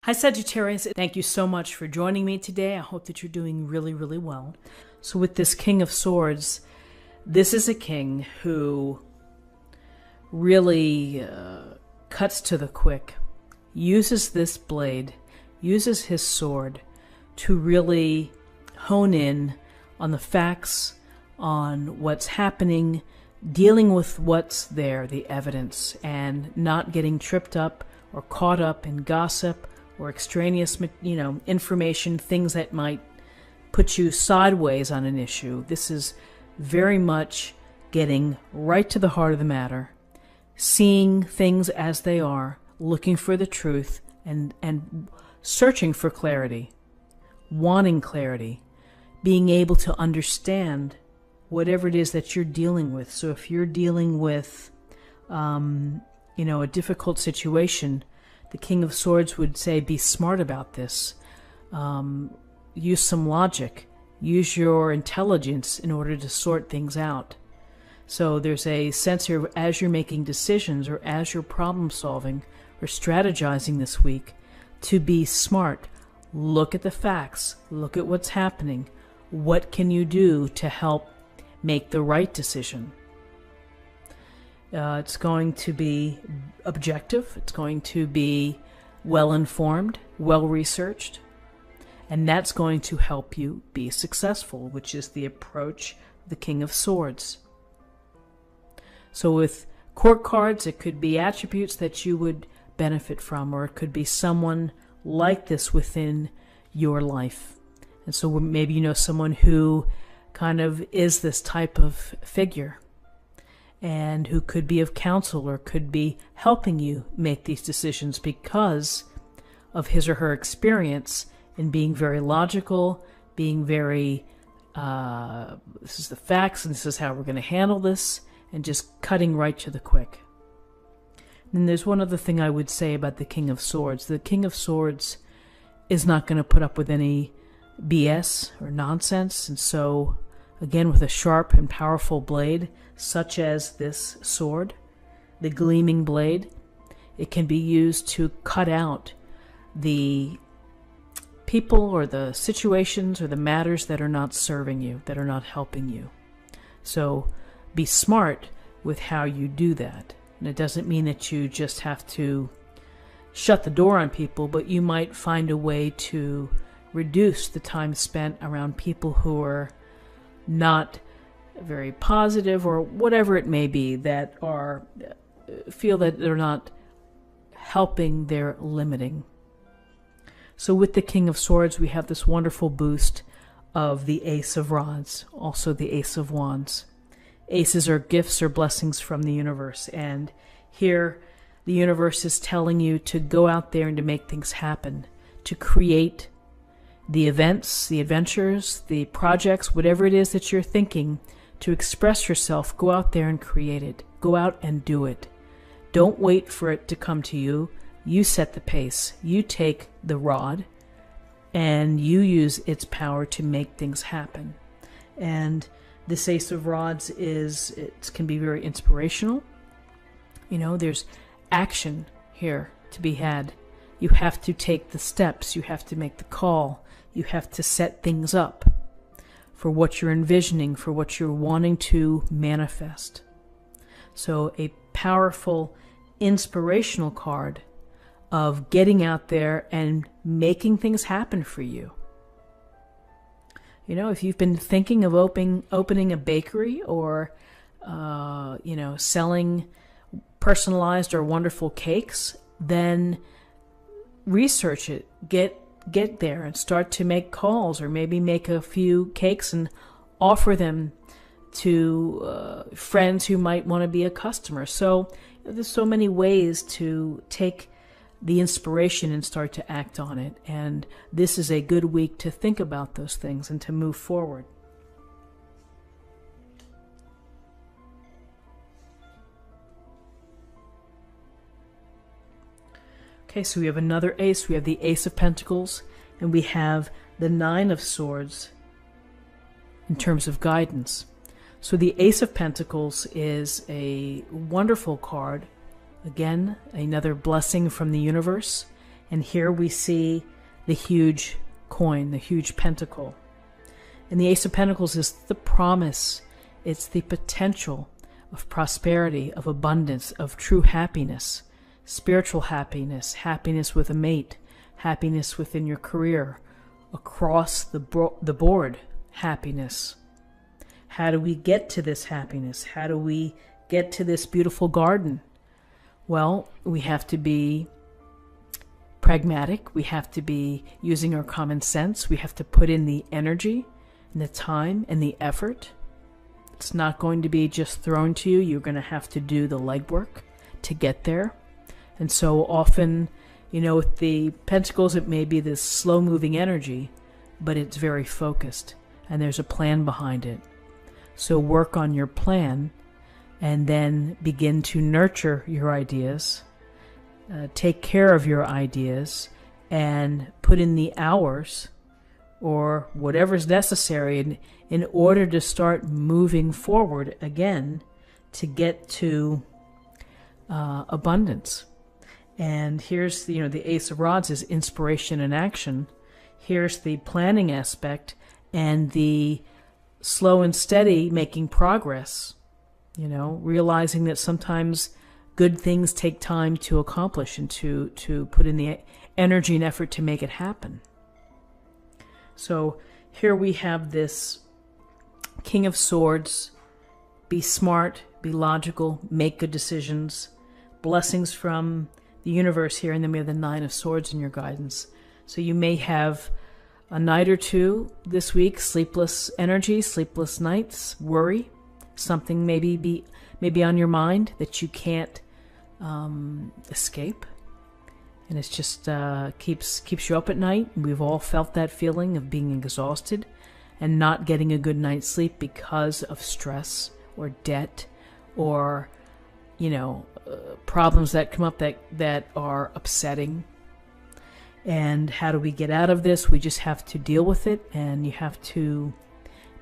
Hi Sagittarius, thank you so much for joining me today. I hope that you're doing really, really well. So with this King of Swords, this is a king who really cuts to the quick, uses this blade, uses his sword to really hone in on the facts, on what's happening, dealing with what's there, the evidence, and not getting tripped up or caught up in gossip or extraneous, information, things that might put you sideways on an issue. This is very much getting right to the heart of the matter, seeing things as they are, looking for the truth, and searching for clarity, wanting clarity, being able to understand whatever it is that you're dealing with. So if you're dealing with, a difficult situation, the King of Swords would say, be smart about this. Use some logic. Use your intelligence in order to sort things out. So there's a sense here, as you're making decisions or as you're problem solving or strategizing this week, to be smart. Look at the facts. Look at what's happening. What can you do to help make the right decision? It's going to be objective. It's going to be well-informed, well-researched, and that's going to help you be successful, which is the approach of the King of Swords. So with court cards, it could be attributes that you would benefit from, or it could be someone like this within your life. And so maybe you know someone who kind of is this type of figure, and who could be of counsel or could be helping you make these decisions because of his or her experience in being very logical, being very, this is the facts and this is how we're going to handle this, and just cutting right to the quick. And there's one other thing I would say about the King of Swords. The King of Swords is not going to put up with any BS or nonsense, and so again, with a sharp and powerful blade, such as this sword, the gleaming blade, it can be used to cut out the people or the situations or the matters that are not serving you, that are not helping you. So be smart with how you do that. And it doesn't mean that you just have to shut the door on people, but you might find a way to reduce the time spent around people who are not very positive, or whatever it may be, that are feel that they're not helping, they're limiting. So with the King of Swords, we have this wonderful boost of the Ace of Rods, also the Ace of Wands. Aces are gifts or blessings from the universe, and here the universe is telling you to go out there and to make things happen, to create the events, the adventures, the projects, whatever it is that you're thinking, to express yourself. Go out there and create it. Go out and do it. Don't wait for it to come to you. You set the pace. You take the rod and you use its power to make things happen. And this Ace of Rods can be very inspirational. There's action here to be had. You have to take the steps. You have to make the call. You have to set things up for what you're envisioning, for what you're wanting to manifest. So a powerful, inspirational card of getting out there and making things happen for you. If you've been thinking of opening a bakery or, selling personalized or wonderful cakes, then research it. Get there and start to make calls, or maybe make a few cakes and offer them to friends who might want to be a customer. So there's so many ways to take the inspiration and start to act on it. And this is a good week to think about those things and to move forward. Okay, so we have another ace. We have the Ace of Pentacles, and we have the Nine of Swords in terms of guidance. So the Ace of Pentacles is a wonderful card. Again, another blessing from the universe. And here we see the huge coin, the huge pentacle. And the Ace of Pentacles is the promise. It's the potential of prosperity, of abundance, of true happiness, spiritual happiness, happiness with a mate, happiness within your career, across the board happiness. How do we get to this happiness? How do we get to this beautiful garden? Well, we have to be pragmatic. We have to be using our common sense. We have to put in the energy and the time and the effort. It's not going to be just thrown to you. You're going to have to do the legwork to get there. And so often, you know, with the pentacles, it may be this slow-moving energy, but it's very focused, and there's a plan behind it. So work on your plan, and then begin to nurture your ideas, take care of your ideas, and put in the hours or whatever's necessary in order to start moving forward again to get to abundance. And here's the, the Ace of Rods is inspiration and action. Here's the planning aspect and the slow and steady making progress. Realizing that sometimes good things take time to accomplish and to put in the energy and effort to make it happen. So here we have this King of Swords. Be smart, be logical, make good decisions. Blessings from the universe here, and then we have the Nine of Swords in your guidance. So you may have a night or two this week, sleepless energy, sleepless nights, worry. Something maybe on your mind that you can't escape, and it's just keeps you up at night. We've all felt that feeling of being exhausted and not getting a good night's sleep because of stress or debt or problems that come up that are upsetting. And how do we get out of this? We just have to deal with it, and you have to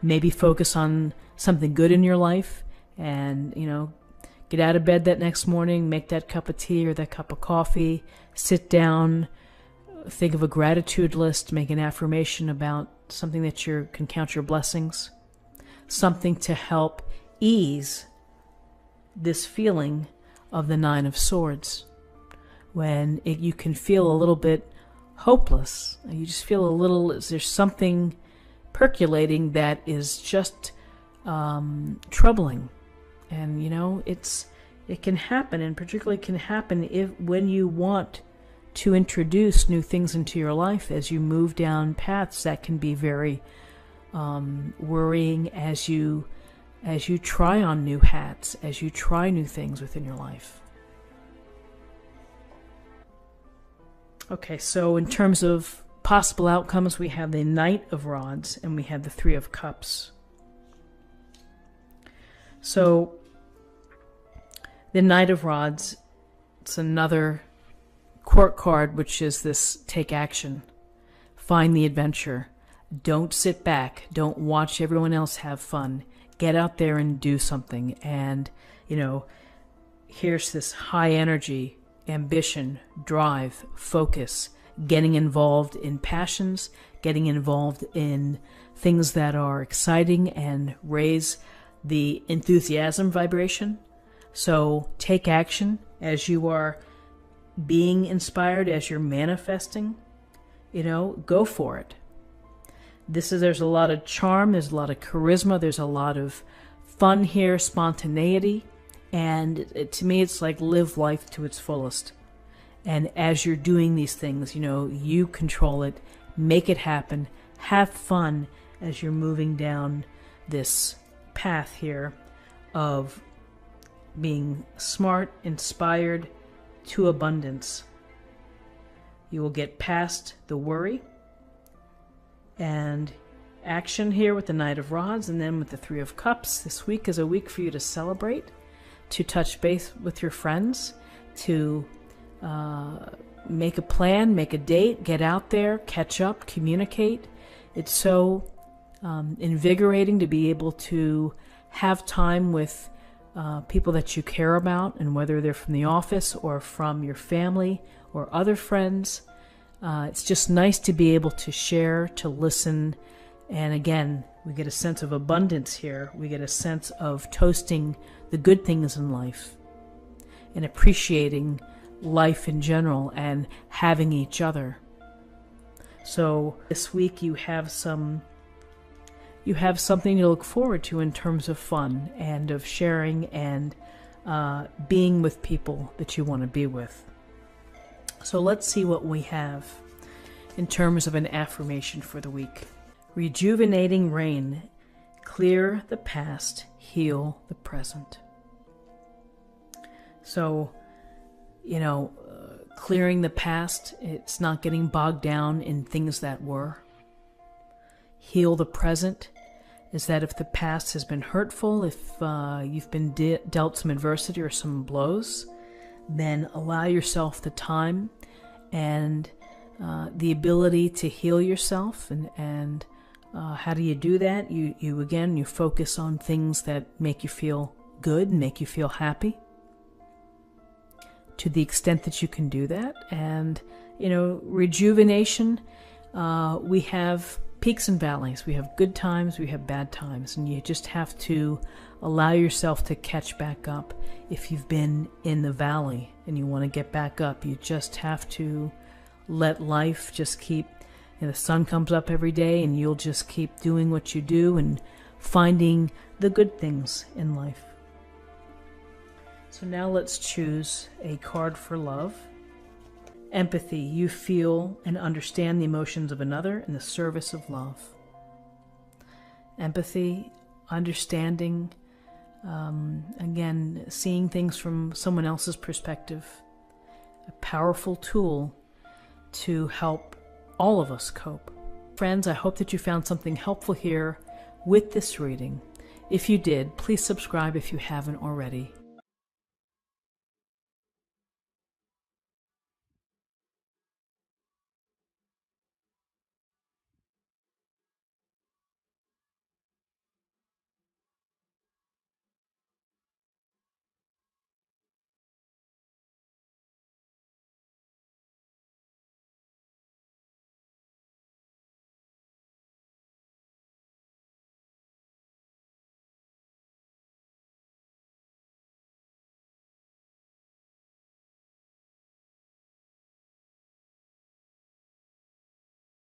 maybe focus on something good in your life, and get out of bed that next morning, make that cup of tea or that cup of coffee, sit down, think of a gratitude list, make an affirmation about something that you can count your blessings, something to help ease this feeling of the Nine of Swords. When you can feel a little bit hopeless, you just feel a little, there's something percolating that is just troubling. And it can happen, and particularly can happen when you want to introduce new things into your life. As you move down paths that can be very worrying, as you try on new hats, as you try new things within your life. Okay, so in terms of possible outcomes, we have the Knight of Rods and we have the Three of Cups. So the Knight of Rods, it's another court card, which is this: take action, find the adventure, don't sit back, don't watch everyone else have fun, get out there and do something. And here's this high energy, ambition, drive, focus, getting involved in passions, getting involved in things that are exciting and raise the enthusiasm vibration. So take action as you are being inspired, as you're manifesting, go for it. There's a lot of charm, there's a lot of charisma, there's a lot of fun here, spontaneity, and to me it's like live life to its fullest. And as you're doing these things, you control it, make it happen, have fun as you're moving down this path here of being smart, inspired to abundance. You will get past the worry and action here with the Knight of Rods, and then with the Three of Cups. This week is a week for you to celebrate, to touch base with your friends, to make a plan, make a date, get out there, catch up, communicate. It's so invigorating to be able to have time with people that you care about, and whether they're from the office or from your family or other friends, It's just nice to be able to share, to listen, and again, we get a sense of abundance here. We get a sense of toasting the good things in life and appreciating life in general and having each other. So this week you have something to look forward to in terms of fun and of sharing and being with people that you want to be with. So let's see what we have in terms of an affirmation for the week. Rejuvenating rain, clear the past, heal the present. So, clearing the past, it's not getting bogged down in things that were. Heal the present is that if the past has been hurtful, if you've been dealt some adversity or some blows, then allow yourself the time and the ability to heal yourself. And how do you do that? You focus on things that make you feel good, make you feel happy, to the extent that you can do that. And, rejuvenation, we have peaks and valleys. We have good times, we have bad times, and you just have to allow yourself to catch back up. If you've been in the valley and you want to get back up, you just have to let life just keep, the sun comes up every day and you'll just keep doing what you do and finding the good things in life. So now let's choose a card for love. Empathy. You feel and understand the emotions of another in the service of love. Empathy, understanding, again, seeing things from someone else's perspective. A powerful tool to help all of us cope. Friends, I hope that you found something helpful here with this reading. If you did, please subscribe if you haven't already.